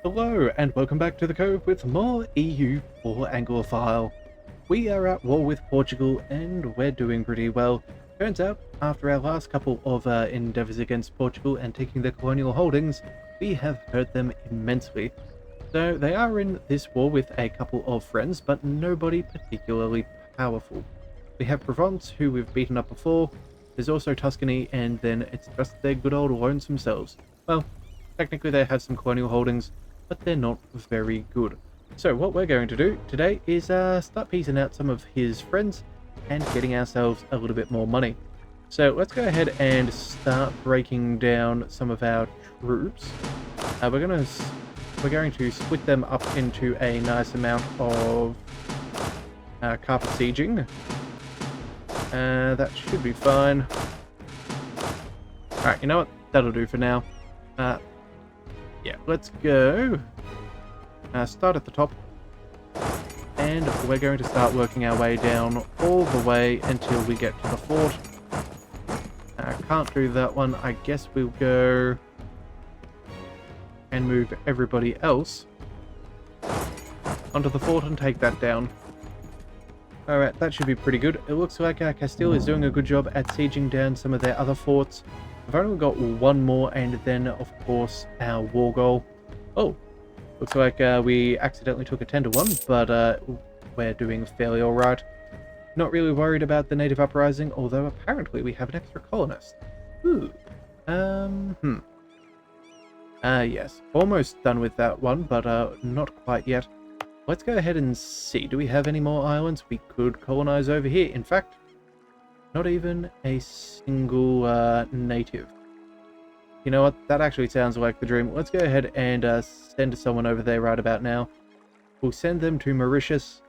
Hello and welcome back to the Cove with more EU4 Anglophile. We are at war with Portugal and we're doing pretty well. Turns out, after our last couple of endeavours against Portugal and taking their colonial holdings, we have hurt them immensely. So they are in this war with a couple of friends, but nobody particularly powerful. We have Provence, who we've beaten up before. There's also Tuscany, and then it's just their good old loans themselves. Well, technically they have some colonial holdings, but they're not very good. So what we're going to do today is start piecing out some of his friends and getting ourselves a little bit more money. So let's go ahead and start breaking down some of our troops. We're going to split them up into a nice amount of carpet sieging. That should be fine. Alright, you know what? That'll do for now. Yeah, let's go. Start at the top. And we're going to start working our way down all the way until we get to the fort. Can't do that one. I guess we'll go and move everybody else onto the fort and take that down. Alright, that should be pretty good. It looks like Castile is doing a good job at sieging down some of their other forts. I've only got one more, and then, of course, our war goal. Oh, looks like we accidentally took a 10-1, but we're doing fairly alright. Not really worried about the native uprising, although apparently we have an extra colonist. Ooh. Yes. Almost done with that one, but not quite yet. Let's go ahead and see. Do we have any more islands we could colonize over here? In fact, not even a single native. You know what? That actually sounds like the dream. Let's go ahead and send someone over there right about now. We'll send them to Mauritius.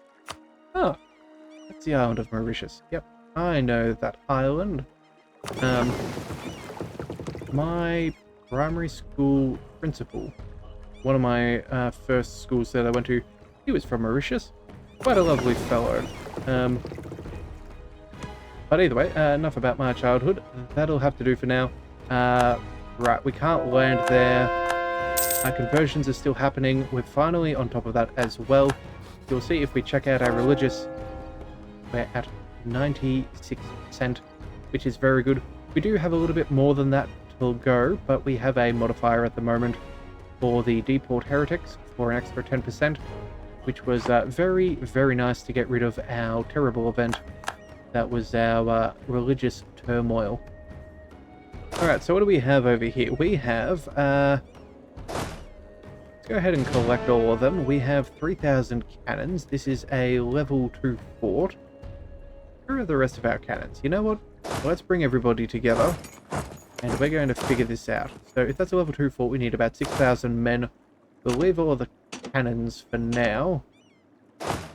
Oh, that's the island of Mauritius. Yep, I know that island. My primary school principal, one of my first schools that I went to, he was from Mauritius. Quite a lovely fellow. But either way, enough about my childhood. That'll have to do for now. Right, we can't land there. Our conversions are still happening. We're finally on top of that as well. You'll see if we check out our religious, we're at 96%, which is very good. We do have a little bit more than that to go, but we have a modifier at the moment for the deport heretics for an extra 10%, which was very, very nice to get rid of our terrible event. That was our religious turmoil. Alright, so what do we have over here? We have, let's go ahead and collect all of them. We have 3,000 cannons. This is a level 2 fort. Where are the rest of our cannons? You know what? Let's bring everybody together, and we're going to figure this out. So if that's a level 2 fort, we need about 6,000 men. We'll leave all of the cannons for now,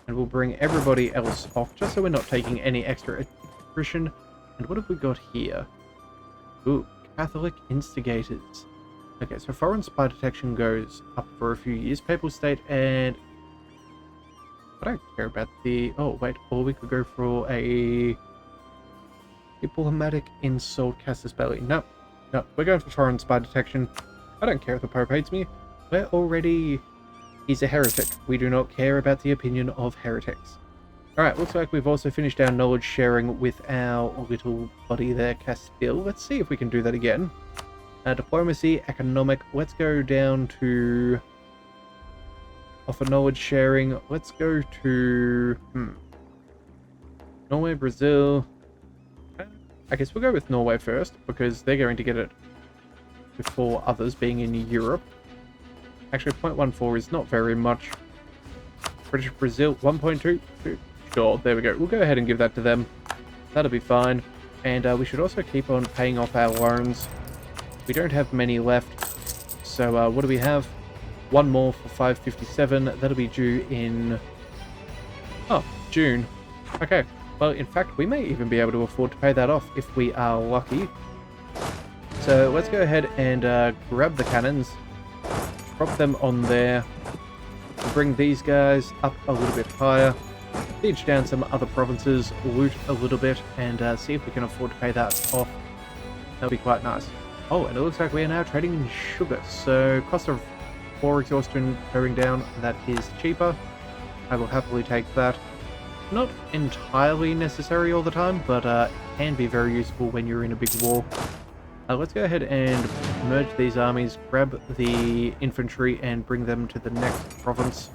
and we'll bring everybody else off, just so we're not taking any extra attrition. And what have we got here? Ooh, Catholic instigators. Okay, so foreign spy detection goes up for a few years. Papal state, and I don't care about the... Oh, wait, or we could go for a diplomatic insult casus belli. No, we're going for foreign spy detection. I don't care if the Pope hates me. We're already... He's a heretic. We do not care about the opinion of heretics. Alright, looks like we've also finished our knowledge sharing with our little buddy there, Castile. Let's see if we can do that again. Diplomacy, economic. Let's go down to... Offer knowledge sharing. Let's go to... Norway, Brazil. I guess we'll go with Norway first, because they're going to get it before others, being in Europe. Actually, 0.14 is not very much. British Brazil, 1.2. Sure, there we go. We'll go ahead and give that to them. That'll be fine. And we should also keep on paying off our loans. We don't have many left. So what do we have? One more for 557. That'll be due in... Oh, June. Okay. Well, in fact, we may even be able to afford to pay that off if we are lucky. So let's go ahead and grab the cannons. Drop them on there. Bring these guys up a little bit higher. Siege down some other provinces, loot a little bit, and see if we can afford to pay that off. That'll be quite nice. Oh, and it looks like we are now trading in sugar, so cost of 4 exhaustion going down. That is cheaper. I will happily take that. Not entirely necessary all the time, but can be very useful when you're in a big war. Let's go ahead and merge these armies, grab the infantry, and bring them to the next province.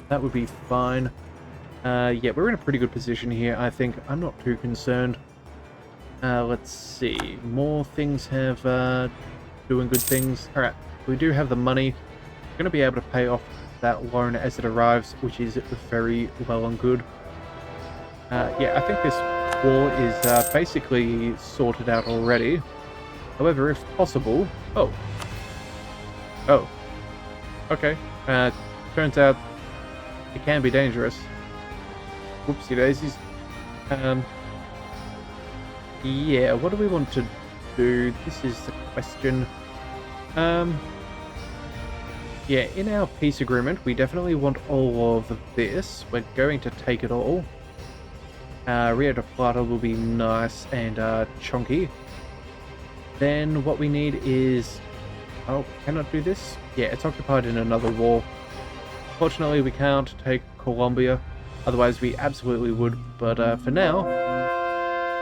That would be fine. Yeah, we're in a pretty good position here, I think. I'm not too concerned. Let's see. More things have doing good things. Alright, we do have the money. We're going to be able to pay off that loan as it arrives, which is very well and good. Yeah, I think this war is basically sorted out already. However, if possible... Oh. Okay. Turns out it can be dangerous. Whoopsie daisies. Yeah, what do we want to do? This is the question. Yeah, in our peace agreement, we definitely want all of this. We're going to take it all. Rio de Plata will be nice and chunky. Then what we need is... Oh, cannot do this? Yeah, it's occupied in another war. Fortunately, we can't take Colombia. Otherwise, we absolutely would. But for now,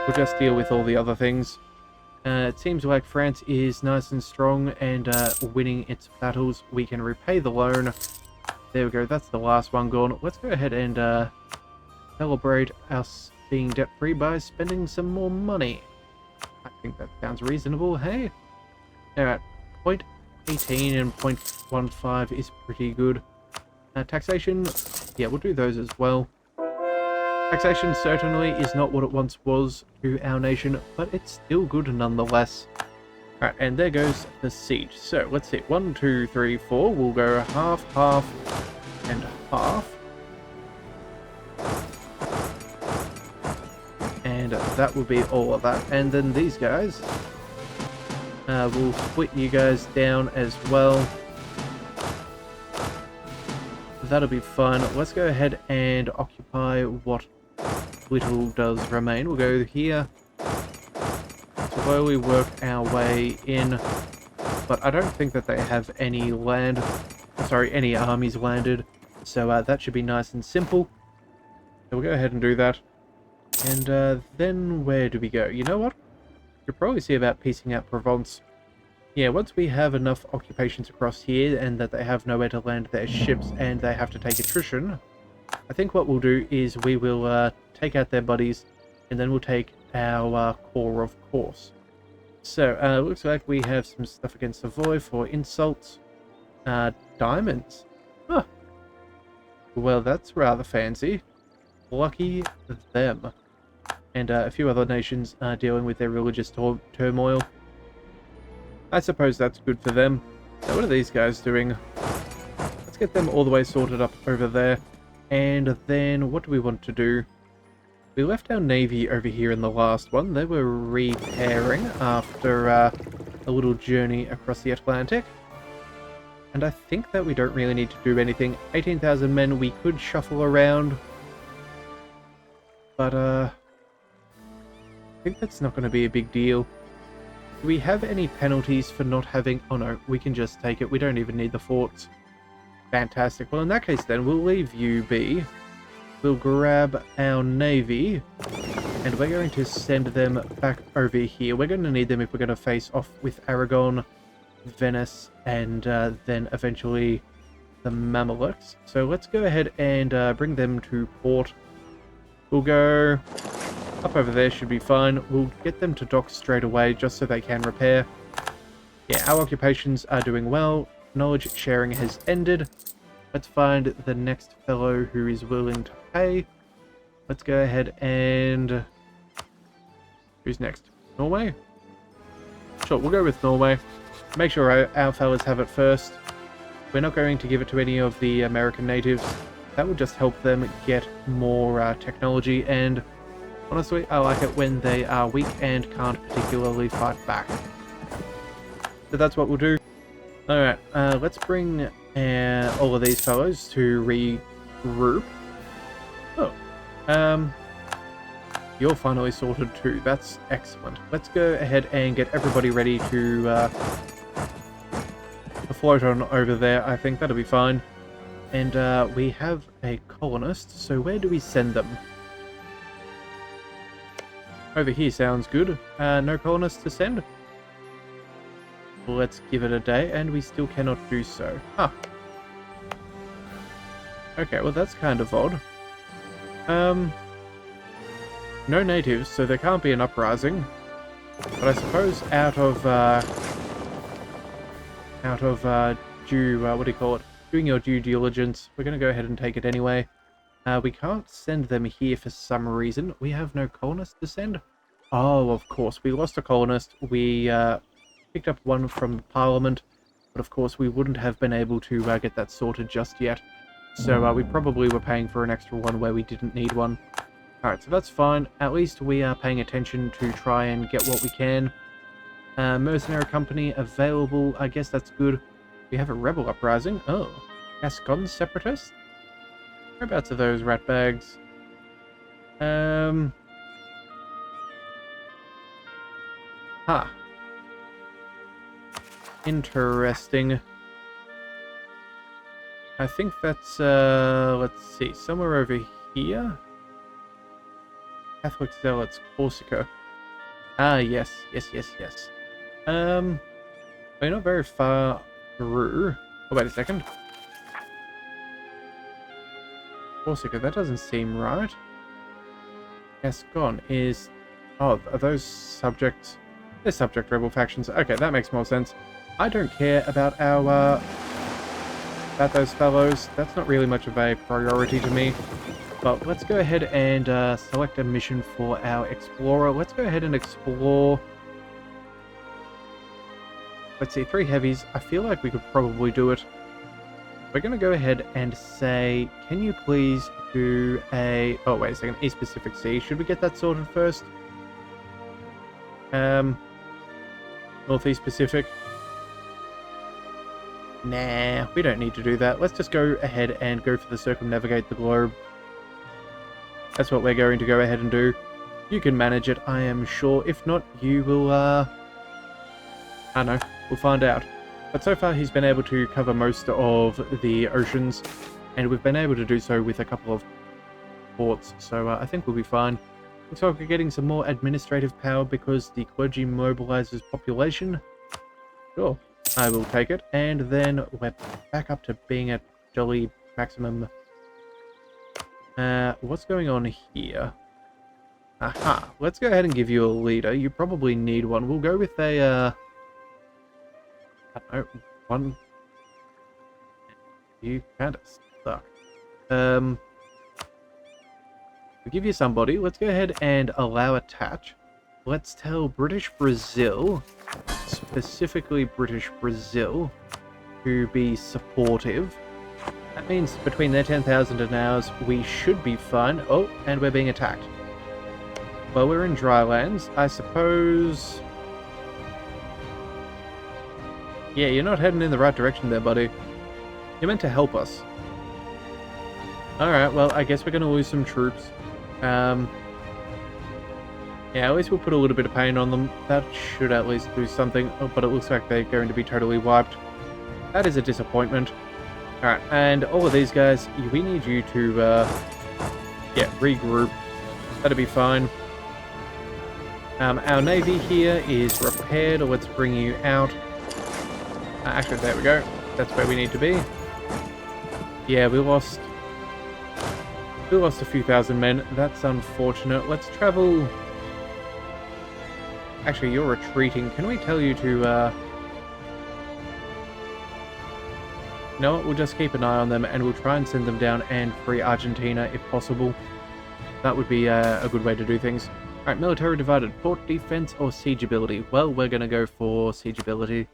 we'll just deal with all the other things. It seems like France is nice and strong and winning its battles. We can repay the loan. There we go. That's the last one gone. Let's go ahead and celebrate us being debt-free by spending some more money. I think that sounds reasonable, hey? Alright, 0.18 and 0.15 is pretty good. Taxation, yeah, we'll do those as well. Taxation certainly is not what it once was to our nation, but it's still good nonetheless. Alright, and there goes the siege. So, let's see. 1, 2, 3, 4. We'll go half, half, and half. And that will be all of that. And then these guys, we'll split you guys down as well. That'll be fun. Let's go ahead and occupy what little does remain. We'll go here, slowly work our way in, but I don't think that they have any land, sorry, any armies landed, so that should be nice and simple. So we'll go ahead and do that. And then where do we go? You know what? You'll probably see about piecing out Provence. Yeah, once we have enough occupations across here and that they have nowhere to land their ships and they have to take attrition, I think what we'll do is we will take out their buddies and then we'll take our core, of course. So, looks like we have some stuff against Savoy for insults. Diamonds. Huh. Well, that's rather fancy. Lucky them. And a few other nations are dealing with their religious turmoil. I suppose that's good for them. So what are these guys doing? Let's get them all the way sorted up over there. And then what do we want to do? We left our navy over here in the last one. They were repairing after a little journey across the Atlantic. And I think that we don't really need to do anything. 18,000 men we could shuffle around. But I think that's not going to be a big deal. Do we have any penalties for not having... Oh no, we can just take it. We don't even need the forts. Fantastic. Well, in that case then, we'll leave you be. We'll grab our navy. And we're going to send them back over here. We're going to need them if we're going to face off with Aragon, Venice, and then eventually the Mamelukes. So let's go ahead and bring them to port. We'll go... Up over there should be fine. We'll get them to dock straight away just so they can repair. Yeah, our occupations are doing well. Knowledge sharing has ended. Let's find the next fellow who is willing to pay. Let's go ahead and... Who's next? Norway? Sure, we'll go with Norway. Make sure our fellas have it first. We're not going to give it to any of the American natives. That would just help them get more technology, and honestly, I like it when they are weak and can't particularly fight back. So that's what we'll do. Alright, let's bring all of these fellows to regroup. Oh, you're finally sorted too. That's excellent. Let's go ahead and get everybody ready to float on over there. I think that'll be fine. And we have a colonist, so where do we send them? Over here sounds good. No colonists to send? Let's give it a day, and we still cannot do so. Huh. Okay, well that's kind of odd. No natives, so there can't be an uprising. But I suppose out of what do you call it? Doing your due diligence, we're going to go ahead and take it anyway. We can't send them here for some reason. We have no colonists to send. Oh, of course, we lost a colonist. We picked up one from Parliament, but of course we wouldn't have been able to get that sorted just yet. So we probably were paying for an extra one where we didn't need one. Alright, so that's fine. At least we are paying attention to try and get what we can. Mercenary company available. I guess that's good. We have a rebel uprising. Oh, Gascon separatists? Whereabouts are those ratbags? Huh. Interesting. I think that's, let's see, somewhere over here? Catholic Zealots, Corsica. Ah, yes. We're not very far through. Oh, wait a second. Corsica, that doesn't seem right. Gascon is... Oh, are those subjects? They're subject rebel factions. Okay, that makes more sense. I don't care about our... about those fellows. That's not really much of a priority to me. But let's go ahead and select a mission for our explorer. Let's go ahead and explore... Let's see, 3 heavies. I feel like we could probably do it. We're going to go ahead and say, can you please do a... Oh, wait a second. East Pacific Sea. Should we get that sorted first? Northeast Pacific. Nah, we don't need to do that. Let's just go ahead and go for the circumnavigate the globe. That's what we're going to go ahead and do. You can manage it, I am sure. If not, you will, I don't know. We'll find out. But so far, he's been able to cover most of the oceans, and we've been able to do so with a couple of ports, so I think we'll be fine. Looks like we're getting some more administrative power because the clergy mobilizes population. Sure, I will take it. And then we're back up to being at jolly maximum. What's going on here? Aha, let's go ahead and give you a leader. You probably need one. We'll go with a, I don't know, one. You kind of suck. We'll give you somebody. Let's go ahead and allow attach. Let's tell British Brazil, specifically British Brazil, to be supportive. That means between their 10,000 and ours, we should be fine. Oh, and we're being attacked. Well, we're in dry lands, I suppose. Yeah, you're not heading in the right direction there, buddy. You're meant to help us. Alright, well, I guess we're going to lose some troops. Yeah, at least we'll put a little bit of pain on them. That should at least do something. Oh, but it looks like they're going to be totally wiped. That is a disappointment. Alright, and all of these guys, we need you to, yeah, regroup. That'll be fine. Our navy here is repaired. Let's bring you out. Actually, there we go. That's where we need to be. Yeah, we lost a few thousand men. That's unfortunate. Let's travel... Actually, you're retreating. Can we tell you to, You know what? We'll just keep an eye on them and we'll try and send them down and free Argentina if possible. That would be a good way to do things. Alright, military divided. Port defense or siege ability? Well, we're going to go for siege ability.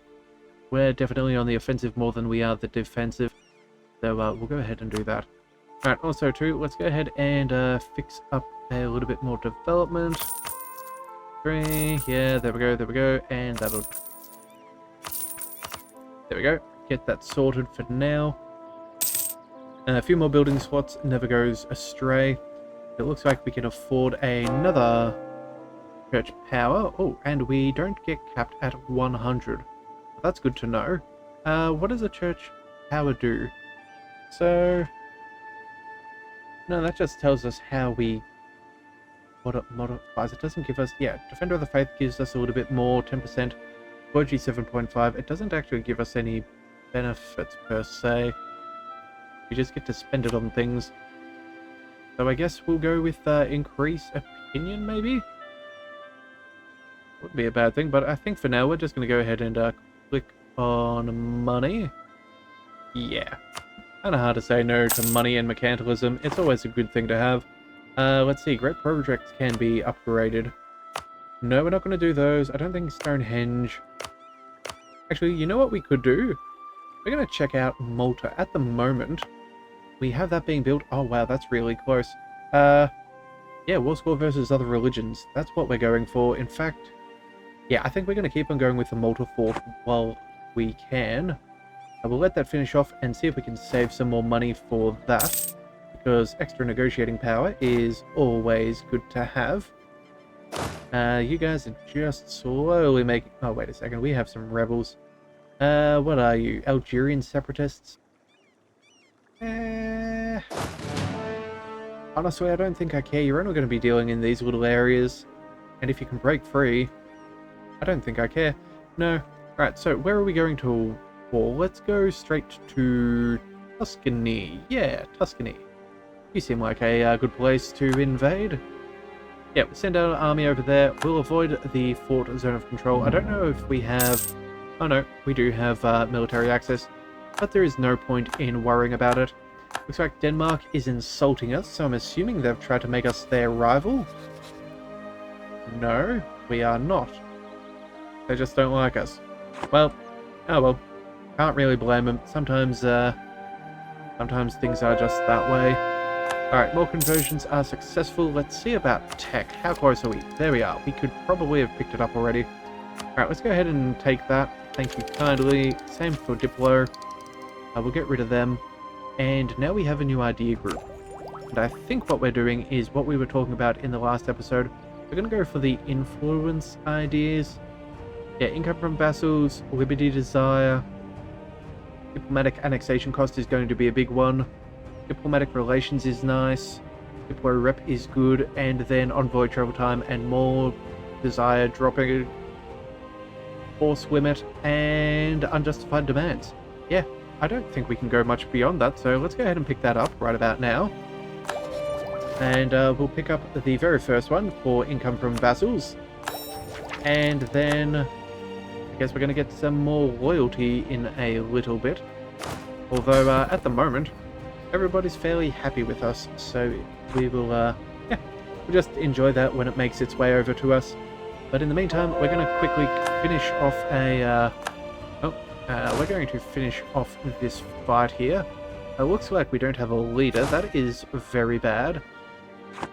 We're definitely on the offensive more than we are the defensive. So we'll go ahead and do that. Alright, also too, let's go ahead and fix up a little bit more development. 3, yeah, there we go, and that'll... There we go. Get that sorted for now. A few more building slots, never goes astray. It looks like we can afford another church power. Oh, and we don't get capped at 100. That's good to know. What does a church power do? So, no, that just tells us how we what it modifies. It doesn't give us, yeah, Defender of the Faith gives us a little bit more, 10%, Clergy 7.5. It doesn't actually give us any benefits per se. We just get to spend it on things. So I guess we'll go with increase opinion, maybe? Wouldn't be a bad thing, but I think for now we're just going to go ahead and click on money. Yeah. Kind of hard to say no to money and mercantilism. It's always a good thing to have. Let's see. Great projects can be upgraded. No, we're not going to do those. I don't think Stonehenge. Actually, you know what we could do? We're going to check out Malta. At the moment, we have that being built. Oh, wow, that's really close. Yeah, war score versus other religions. That's what we're going for. In fact, yeah, I think we're going to keep on going with the Malta fort while we can. We'll let that finish off and see if we can save some more money for that, because extra negotiating power is always good to have. You guys are just slowly making... Oh, wait a second. We have some rebels. What are you? Algerian separatists? Honestly, I don't think I care. You're only going to be dealing in these little areas. And if you can break free, I don't think I care. No. Alright, so where are we going to war? Let's go straight to Tuscany. Yeah, Tuscany. You seem like a good place to invade. Yeah, we'll send out an army over there. We'll avoid the fort zone of control. I don't know if we have... Oh no, we do have military access, but there is no point in worrying about it. Looks like Denmark is insulting us, so I'm assuming they've tried to make us their rival. No, we are not. They just don't like us. Well, oh well. Can't really blame them. Sometimes things are just that way. Alright, more conversions are successful. Let's see about tech. How close are we? There we are. We could probably have picked it up already. Alright, let's go ahead and take that. Thank you kindly. Same for Diplo. We'll get rid of them. And now we have a new idea group. And I think what we're doing is what we were talking about in the last episode. We're going to go for the influence ideas. Yeah, income from vassals, liberty desire. Diplomatic annexation cost is going to be a big one. Diplomatic relations is nice. Diplo rep is good. And then envoy travel time and more desire dropping force limit and unjustified demands. Yeah, I don't think we can go much beyond that, so let's go ahead and pick that up right about now. And we'll pick up the very first one for income from vassals. And then I guess we're going to get some more loyalty in a little bit. Although at the moment, everybody's fairly happy with us, so we will, yeah, we'll just enjoy that when it makes its way over to us. But in the meantime, we're going to quickly finish off we're going to finish off this fight here. It looks like we don't have a leader. That is very bad.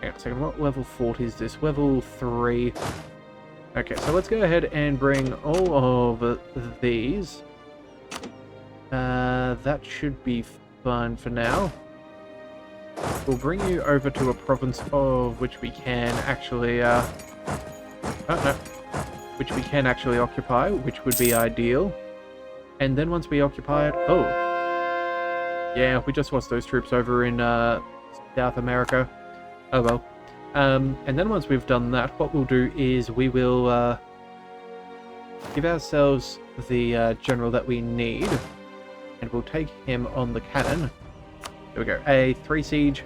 Hang on a second, what level fort is this? Level 3. Okay, so let's go ahead and bring all of these. That should be fine for now. We'll bring you over to a province of which we can actually, which we can actually occupy, which would be ideal. And then once we occupy it, oh, yeah, we just lost those troops over in South America. Oh well. And then once we've done that, what we'll do is we will give ourselves the general that we need, and we'll take him on the cannon. There we go. A 3 siege.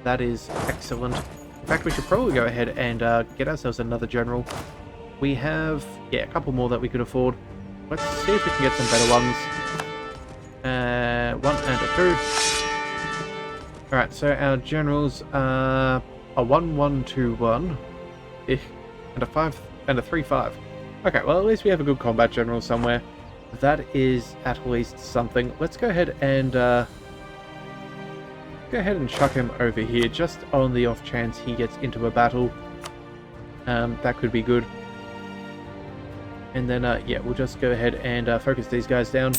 That is excellent. In fact, we should probably go ahead and get ourselves another general. We have, yeah, a couple more that we could afford. Let's see if we can get some better ones. 1 and a 2. Alright, so our generals are a 1-1-2-1. And a 5 and a 3-5. Okay, well at least we have a good combat general somewhere. That is at least something. Let's go ahead and chuck him over here, just on the off chance he gets into a battle. That could be good. And then, yeah, we'll just go ahead and focus these guys down.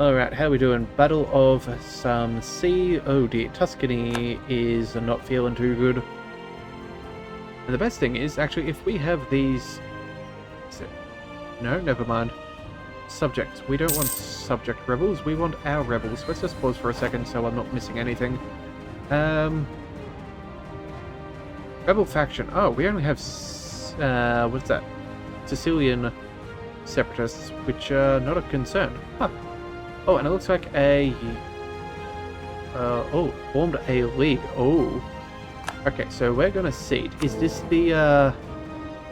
Alright, how are we doing? Battle of some sea. Oh dear, Tuscany is not feeling too good. And the best thing is, actually, if we have these... No, never mind. subjects. We don't want subject rebels, we want our rebels. Let's just pause for a second so I'm not missing anything. Rebel faction. Oh, we only have, what's that? Sicilian separatists, which are not a concern. Huh. Oh, and it looks like a... oh, formed a league. Oh. Okay, so we're gonna seed. Is this the,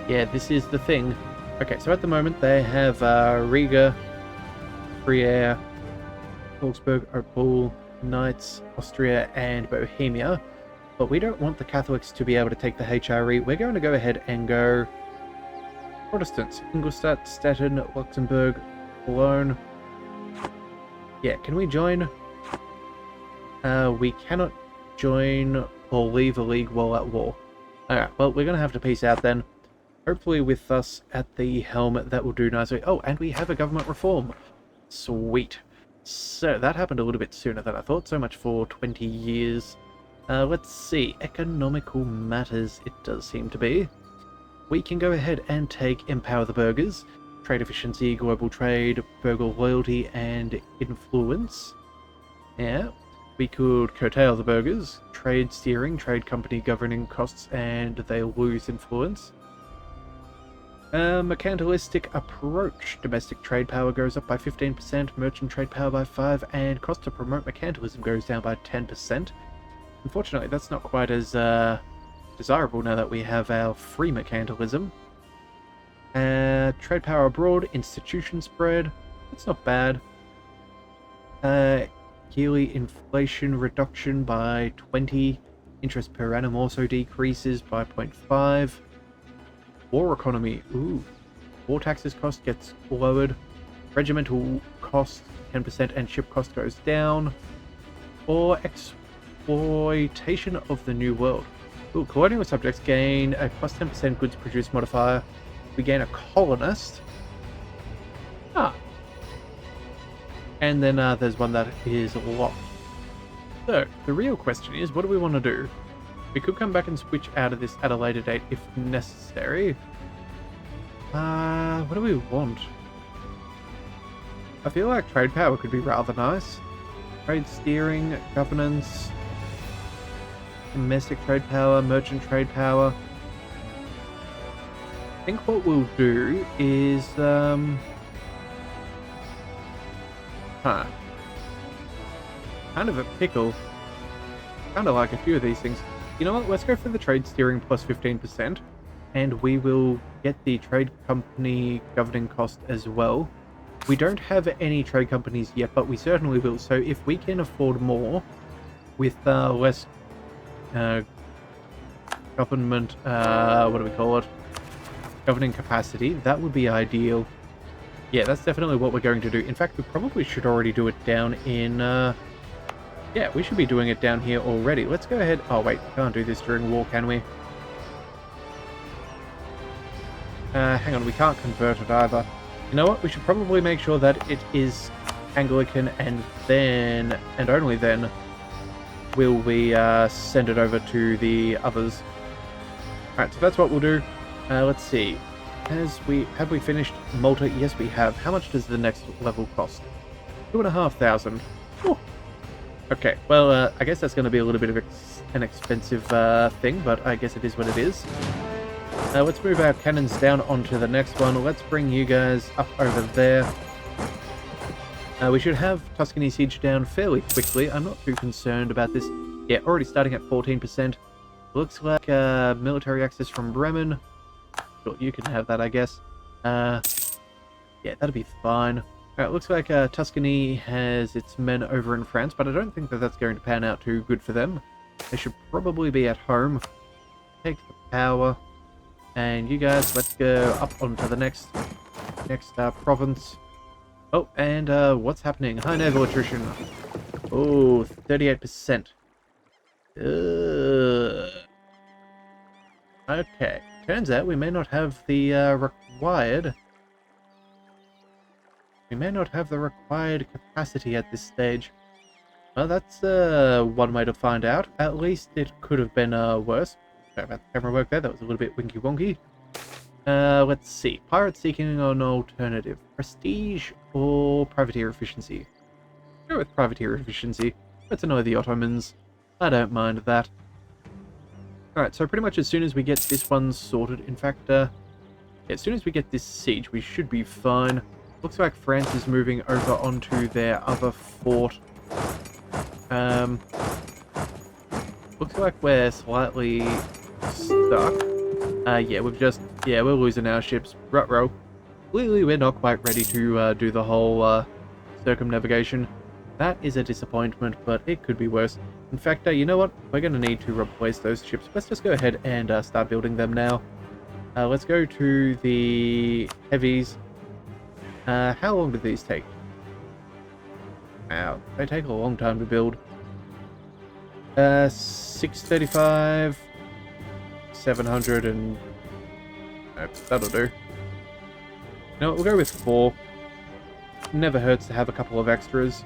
yeah, this is the thing. Okay, so at the moment they have, Riga, Trier, Augsburg, Opel, Knights, Austria, and Bohemia. But we don't want the Catholics to be able to take the HRE. We're going to go ahead and go Protestants. Ingolstadt, Stettin, Luxembourg, Cologne. Yeah, can we join? We cannot join or leave a league while at war. Alright, well, we're going to have to peace out then. Hopefully with us at the helm, that will do nicely. Oh, and we have a government reform. Sweet. So, that happened a little bit sooner than I thought. So much for 20 years. Let's see. Economical matters, it does seem to be. We can go ahead and take Empower the Burghers, Trade Efficiency, Global Trade, Burger Loyalty, and Influence. Yeah. We could curtail the burghers, trade steering, trade company governing costs, and they lose influence. Mercantilistic approach. Domestic trade power goes up by 15%, merchant trade power by 5%, and cost to promote mercantilism goes down by 10%. Unfortunately, that's not quite as desirable now that we have our free mercantilism. Trade power abroad, institution spread. That's not bad. Yearly inflation reduction by 20. Interest per annum also decreases by 0.5. War economy. Ooh. War taxes cost gets lowered. Regimental cost 10% and ship cost goes down. Or exploitation of the new world. Ooh, colonial subjects gain a plus 10% goods produced modifier. We gain a colonist. Ah. And then there's one that is locked. So, the real question is, what do we want to do? We could come back and switch out of this at a later date if necessary. What do we want? I feel like trade power could be rather nice. Trade steering, governance, domestic trade power, merchant trade power. I think what we'll do is, kind of a pickle. Kind of like a few of these things. You know what? Let's go for the trade steering plus 15%, and we will get the trade company governing cost as well. We don't have any trade companies yet, but we certainly will. So if we can afford more with less government, what do we call it? Governing capacity, that would be ideal. Yeah, that's definitely what we're going to do. In fact, we probably should already do it down in... yeah, we should be doing it down here already. Let's go ahead... Oh, wait. Can't do this during war, can we? Hang on. We can't convert it either. You know what? We should probably make sure that it is Anglican, and then... and only then will we send it over to the others. Alright, so that's what we'll do. Let's see. Have we finished Malta? Yes, we have. How much does the next level cost? 2,500. Oh. Okay, well, I guess that's going to be a little bit of an expensive thing, but I guess it is what it is. Let's move our cannons down onto the next one. Let's bring you guys up over there. We should have Tuscany siege down fairly quickly. I'm not too concerned about this. Yeah, already starting at 14%. Looks like military access from Bremen. Sure, you can have that, I guess. Yeah, that'll be fine. Alright, looks like Tuscany has its men over in France, but I don't think that that's going to pan out too good for them. They should probably be at home. Take the power. And you guys, let's go up onto the next province. Oh, and what's happening? High naval attrition. Oh, 38%. Okay. Turns out we may not have the required... We may not have the required capacity at this stage. Well, that's one way to find out. At least it could have been worse. Sorry about the camera work there. That was a little bit winky-wonky. Let's see. Pirate seeking an alternative. Prestige or privateer efficiency? Go with privateer efficiency. Let's annoy the Ottomans. I don't mind that. Alright, so pretty much as soon as we get this one sorted, in fact, as soon as we get this siege, we should be fine. Looks like France is moving over onto their other fort. Looks like we're slightly stuck. Yeah, we're losing our ships. Ruh-roh. Clearly, we're not quite ready to do the whole circumnavigation. That is a disappointment, but it could be worse. In fact, you know what? We're going to need to replace those ships. Let's just go ahead and start building them now. Let's go to the heavies. How long do these take? Wow, they take a long time to build. 635, 700, and... Nope, that'll do. No, we'll go with 4. Never hurts to have a couple of extras.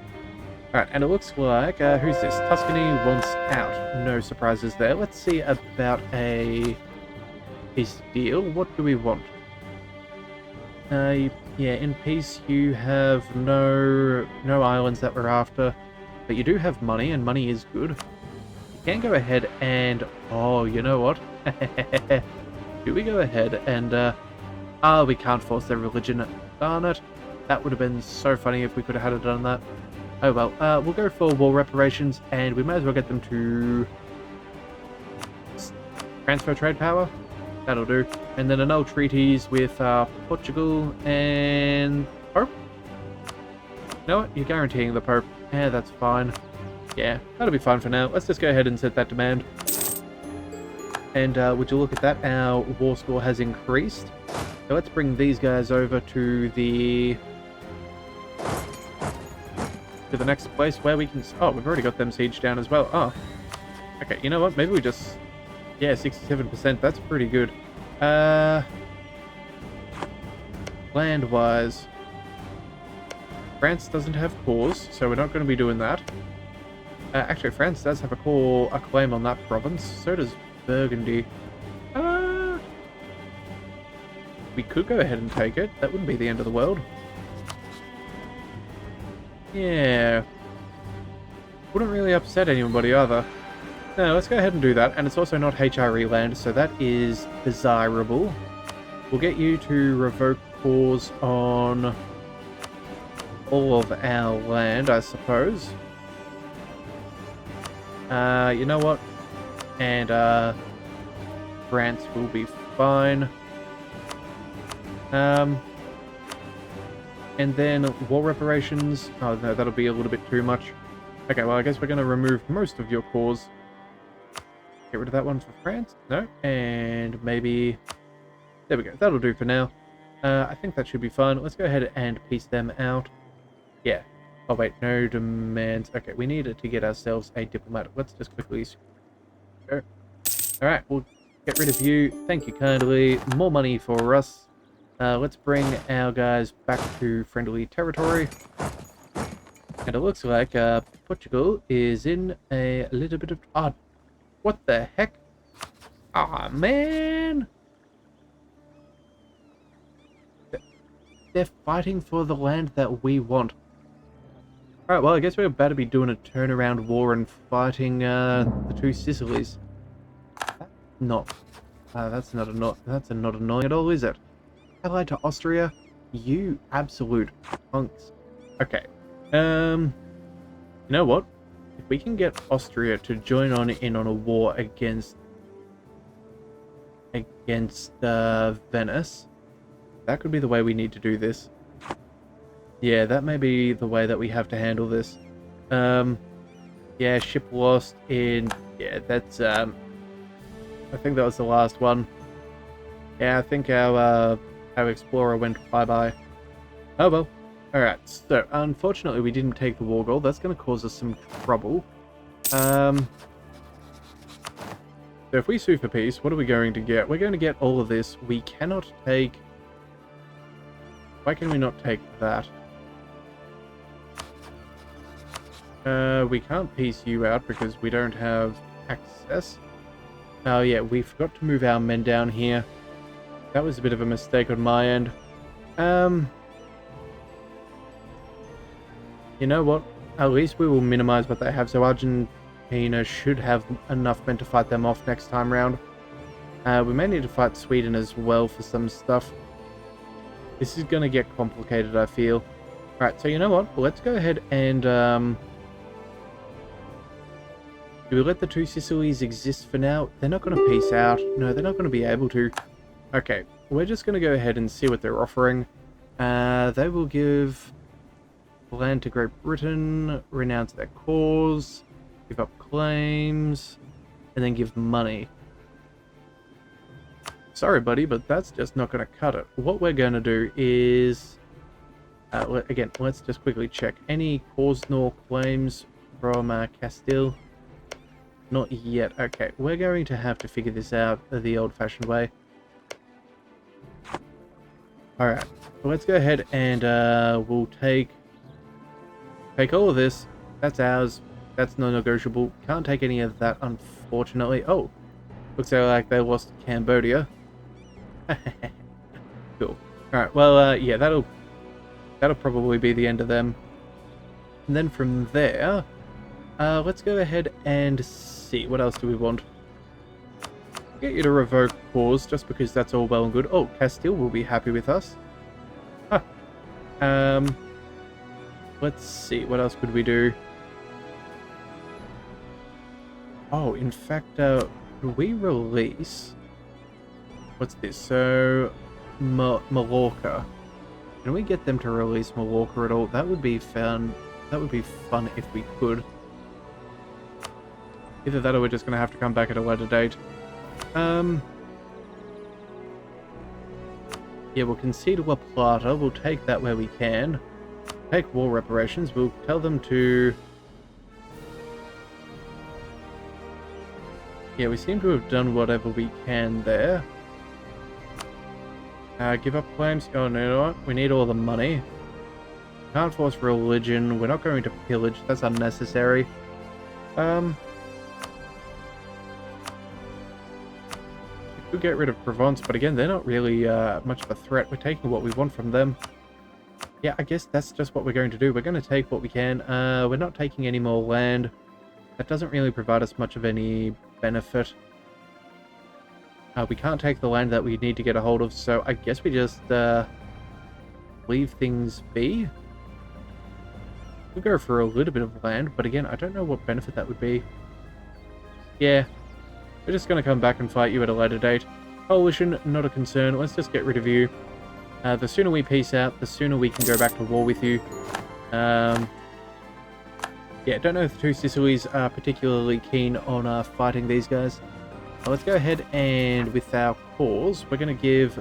Alright, and it looks like... who's this? Tuscany wants out. No surprises there. Let's see about a peace deal. What do we want? Yeah, in peace you have no islands that we're after, but you do have money, and money is good. You can go ahead and... Oh, you know what? Do we go ahead and... we can't force their religion. Darn it. That would have been so funny if we could have done that. Oh well, we'll go for war reparations, and we might as well get them to... transfer trade power. That'll do. And then annul treaties with Portugal and Pope. You know what? You're guaranteeing the Pope. Yeah, that's fine. Yeah, that'll be fine for now. Let's just go ahead and set that demand. And would you look at that? Our war score has increased. So let's bring these guys over to the next place where we can... Oh, we've already got them siege down as well. Oh. Okay, you know what? Maybe we just... Yeah, 67%. That's pretty good. Land-wise, France doesn't have cores, so we're not going to be doing that. Actually, France does have a claim on that province. So does Burgundy. We could go ahead and take it. That wouldn't be the end of the world. Yeah. Wouldn't really upset anybody either. No, let's go ahead and do that. And it's also not HRE land, so that is desirable. We'll get you to revoke cores on all of our land, I suppose. You know what? And France will be fine. And then war reparations. Oh no, that'll be a little bit too much. Okay, well I guess we're going to remove most of your cores. Get rid of that one for France. No, and maybe... There we go. That'll do for now. I think that should be fun. Let's go ahead and piece them out. Yeah. Oh wait, no demands. Okay, we needed to get ourselves a diplomat. Let's just quickly go. Alright, we'll get rid of you. Thank you kindly. More money for us. Let's bring our guys back to friendly territory. And it looks like Portugal is in a little bit of... Oh, what the heck? Aw, man! They're fighting for the land that we want. Alright, well, I guess we're about to be doing a turnaround war and fighting the two Sicilies. That's not annoying at all, is it? Allied to Austria? You absolute punks. Okay. You know what? If we can get Austria to join in on a war against Venice, that could be the way we need to do this. Yeah, that may be the way that we have to handle this. Yeah, ship lost in... Yeah, that's... I think that was the last one. Yeah, I think our explorer went bye-bye. Oh well. Alright, so unfortunately we didn't take the war goal. That's going to cause us some trouble. So if we sue for peace, what are we going to get? We're going to get all of this. We cannot take... Why can we not take that? We can't peace you out because we don't have access. Oh yeah, we forgot to move our men down here. That was a bit of a mistake on my end. You know what? At least we will minimize what they have, so Argentina should have enough men to fight them off next time round. We may need to fight Sweden as well for some stuff. This is going to get complicated, I feel. Alright, so you know what? Let's go ahead and... do we let the two Sicilies exist for now? They're not going to peace out. No, they're not going to be able to. Okay, we're just going to go ahead and see what they're offering. They will give land to Great Britain, renounce their cause, give up claims, and then give money. Sorry, buddy, but that's just not going to cut it. What we're going to do is... again, let's just quickly check. Any cause nor claims from Castile? Not yet. Okay, we're going to have to figure this out the old-fashioned way. Alright, so let's go ahead and we'll take all of this. That's ours. That's non-negotiable. Can't take any of that, unfortunately. Oh, looks like they lost Cambodia. Cool. Alright, well, yeah, that'll probably be the end of them. And then from there, let's go ahead and see. What else do we want? Get you to revoke cause, just because that's all well and good. Oh, Castile will be happy with us. Huh. Let's see. What else could we do? Oh, in fact, could we release... What's this? So, Mallorca. Can we get them to release Mallorca at all? That would be fun. That would be fun if we could. Either that or we're just going to have to come back at a later date. Yeah, we'll concede La Plata. We'll take that where we can. Take war reparations. We'll tell them to... Yeah, we seem to have done whatever we can there. Give up claims. Oh, no, you know what? We need all the money. Can't force religion. We're not going to pillage. That's unnecessary. We could get rid of Provence, but again, they're not really much of a threat. We're taking what we want from them. Yeah, I guess that's just what we're going to do. We're going to take what we can. We're not taking any more land. That doesn't really provide us much of any benefit. We can't take the land that we need to get a hold of, so I guess we just leave things be. We'll go for a little bit of land, but again, I don't know what benefit that would be. Yeah, we're just going to come back and fight you at a later date. Coalition, not a concern. Let's just get rid of you. The sooner we peace out, the sooner we can go back to war with you. Yeah, don't know if the two Sicilies are particularly keen on fighting these guys. Let's go ahead and with our cause, we're going to give...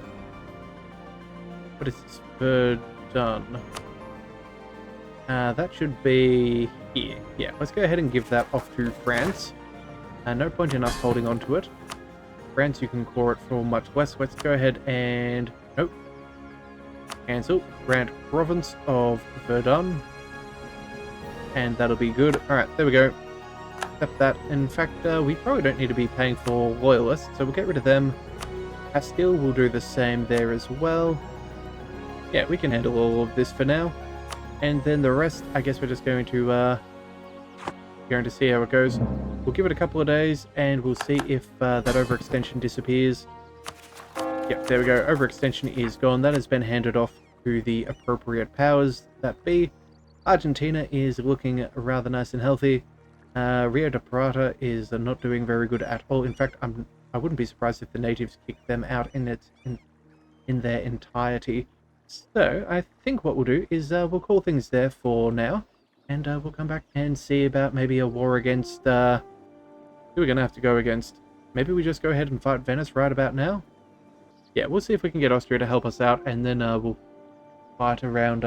What is this? Verdun. That should be here. Yeah, let's go ahead and give that off to France. No point in us holding on to it. France, you can core it for much less. Let's go ahead and... Nope. Cancel. Grant province of Verdun. And that'll be good. Alright, there we go. Accept that. In fact, we probably don't need to be paying for loyalists, so we'll get rid of them. Castile will do the same there as well. Yeah, we can handle all of this for now. And then the rest, I guess we're just going to see how it goes. We'll give it a couple of days, and we'll see if that overextension disappears. Yep, there we go. Overextension is gone. That has been handed off to the appropriate powers that be. Argentina is looking rather nice and healthy. Rio de Plata is not doing very good at all. In fact, I wouldn't be surprised if the natives kicked them out in their entirety. So I think what we'll do is we'll call things there for now, and we'll come back and see about maybe a war against. Who we're gonna have to go against? Maybe we just go ahead and fight Venice right about now. Yeah, we'll see if we can get Austria to help us out, and then we'll fight around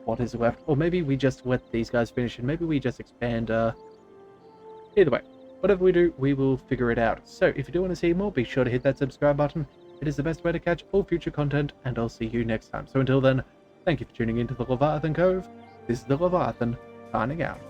what is left. Or maybe we just let these guys finish, and maybe we just expand. Either way, whatever we do, we will figure it out. So if you do want to see more, be sure to hit that subscribe button. It is the best way to catch all future content, and I'll see you next time. So until then, thank you for tuning in to the Leviathan Cove. This is the Leviathan, signing out.